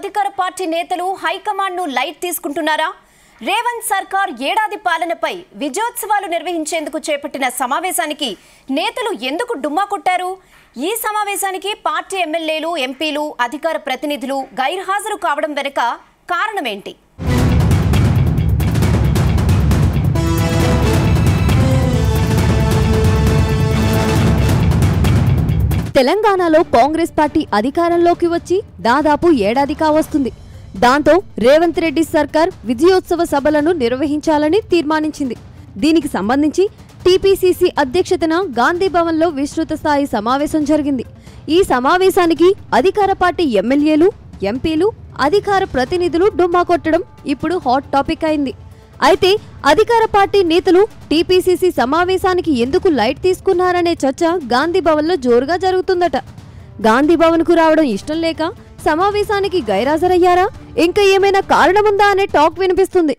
అధికార పార్టీ నేతలు హైకమాండ్ ను లైట్ తీసుకుంటున్నారా? రేవంత్ సర్కార్ ఏడాది పాలనపై విజయోత్సవాలు నిర్వహించేందుకు చేపట్టిన సమావేశానికి నేతలు ఎందుకు డుమ్మా కొట్టారు? ఈ సమావేశానికి పార్టీ ఎమ్మెల్యేలు, ఎంపీలు, అధికార ప్రతినిధులు గైర్హాజరు కావడం వెనుక కారణమేంటి? తెలంగాణలో కాంగ్రెస్ పార్టీ అధికారంలోకి వచ్చి దాదాపు ఏడాది కావస్తుంది. దాంతో రేవంత్ రెడ్డి సర్కార్ విజయోత్సవ సభలను నిర్వహించాలని తీర్మానించింది. దీనికి సంబంధించి టీపీసీసీ అధ్యక్షతన గాంధీ భవన్లో విస్తృత స్థాయి సమావేశం జరిగింది. ఈ సమావేశానికి అధికార పార్టీ ఎమ్మెల్యేలు, ఎంపీలు, అధికార ప్రతినిధులు డుమ్మా కొట్టడం ఇప్పుడు హాట్ టాపిక్ అయింది. అయితే అధికార పార్టీ నేతలు టీపీసీసీ సమావేశానికి ఎందుకు లైట్ తీసుకున్నారనే చర్చ గాంధీ భవన్లో జోరుగా జరుగుతుందట. గాంధీ భవన్కు రావడం ఇష్టం లేక సమావేశానికి గైరాజరయ్యారా, ఇంకా ఏమైనా కారణముందా అనే టాక్ వినిపిస్తుంది.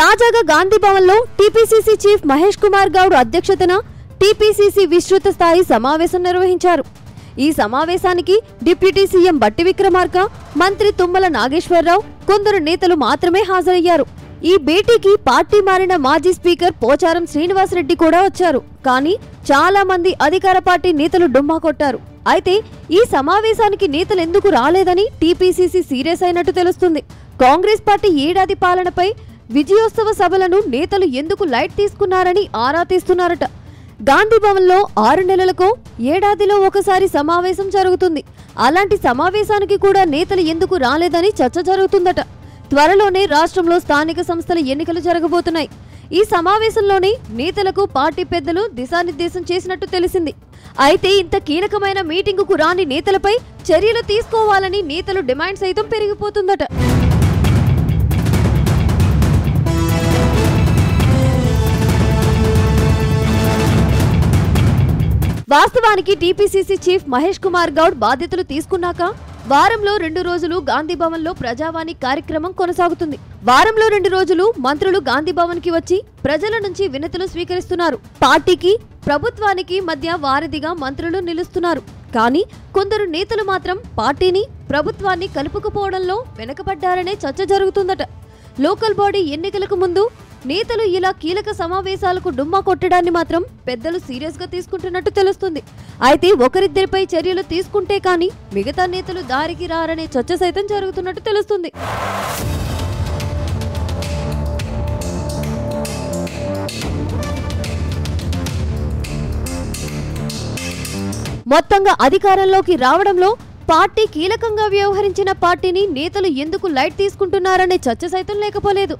తాజాగా గాంధీ భవన్లో టీపీసీసీ చీఫ్ మహేష్ కుమార్ గౌడ్ అధ్యక్షతన టీపీసీసీ విస్తృత స్థాయి సమావేశం నిర్వహించారు. ఈ సమావేశానికి డిప్యూటీ సీఎం బట్టి విక్రమార్క, మంత్రి తుమ్మల నాగేశ్వరరావు, కొందరు నేతలు మాత్రమే హాజరయ్యారు. ఈ భేటీకి పార్టీ మారిన మాజీ స్పీకర్ పోచారం శ్రీనివాసరెడ్డి కూడా వచ్చారు. కానీ చాలా మంది అధికార పార్టీ నేతలు డుమ్మా కొట్టారు. అయితే ఈ సమావేశానికి నేతలు ఎందుకు రాలేదని టీపీసీసీ సీరియస్ అయినట్టు తెలుస్తుంది. కాంగ్రెస్ పార్టీ ఏడాది పాలనపై విజయోత్సవ సభలను నేతలు ఎందుకు లైట్ తీసుకున్నారని ఆరా తీస్తున్నారట. గాంధీ భవన్లో 6 నెలలకు ఏడాదిలో ఒకసారి సమావేశం జరుగుతుంది. అలాంటి సమావేశానికి కూడా నేతలు ఎందుకు రాలేదని చర్చ జరుగుతుందట. త్వరలోనే రాష్ట్రంలో స్థానిక సంస్థల ఎన్నికలు జరగబోతున్నాయి. ఈ సమావేశంలోనే నేతలకు పార్టీ పెద్దలు దిశానిర్దేశం చేసినట్టు తెలిసింది. అయితే ఇంత కీలకమైన మీటింగుకు రాని నేతలపై చర్యలు తీసుకోవాలని నేతలు డిమాండ్ సైతం పెరిగిపోతుందట. వాస్తవానికి టీపీసీసీ చీఫ్ మహేష్ కుమార్ గౌడ్ బాధ్యతలు తీసుకున్నాక వారంలో 2 రోజులు గాంధీ భవన్ లో ప్రజావాణి కార్యక్రమం కొనసాగుతుంది. వారంలో 2 రోజులు మంత్రులు గాంధీ భవన్ కి వచ్చి ప్రజల నుంచి వినతులు స్వీకరిస్తున్నారు. పార్టీకి, ప్రభుత్వానికి మధ్య వారధిగా మంత్రులు నిలుస్తున్నారు. కానీ కొందరు నేతలు మాత్రం పార్టీని, ప్రభుత్వాన్ని కలుపుకుపోవడంలో వెనకబడ్డారనే చర్చ జరుగుతుందట. లోకల్ బాడీ ఎన్నికలకు ముందు నేతలు ఇలా కీలక సమావేశాలకు డుమ్మా కొట్టడాన్ని మాత్రం పెద్దలు సీరియస్ గా తీసుకుంటున్నట్టు తెలుస్తుంది. అయితే ఒకరిద్దరిపై చర్యలు తీసుకుంటే కానీ మిగతా నేతలు దారికి రారనే చర్చ సైతం జరుగుతున్నట్టు తెలుస్తుంది. మొత్తంగా అధికారంలోకి రావడంలో పార్టీ కీలకంగా వ్యవహరించిన పార్టీని నేతలు ఎందుకు లైట్ తీసుకుంటున్నారనే చర్చ సైతం లేకపోలేదు.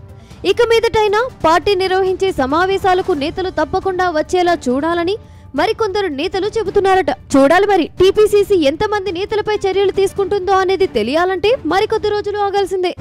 ఇక మీదటైనా పార్టీ నిర్వహించే సమావేశాలకు నేతలు తప్పకుండా వచ్చేలా చూడాలని మరికొందరు నేతలు చెబుతున్నారట. చూడాలి మరి టీపీసీసీ ఎంతమంది నేతలపై చర్యలు తీసుకుంటుందో అనేది తెలియాలంటే మరికొద్ది రోజులు ఆగాల్సిందే.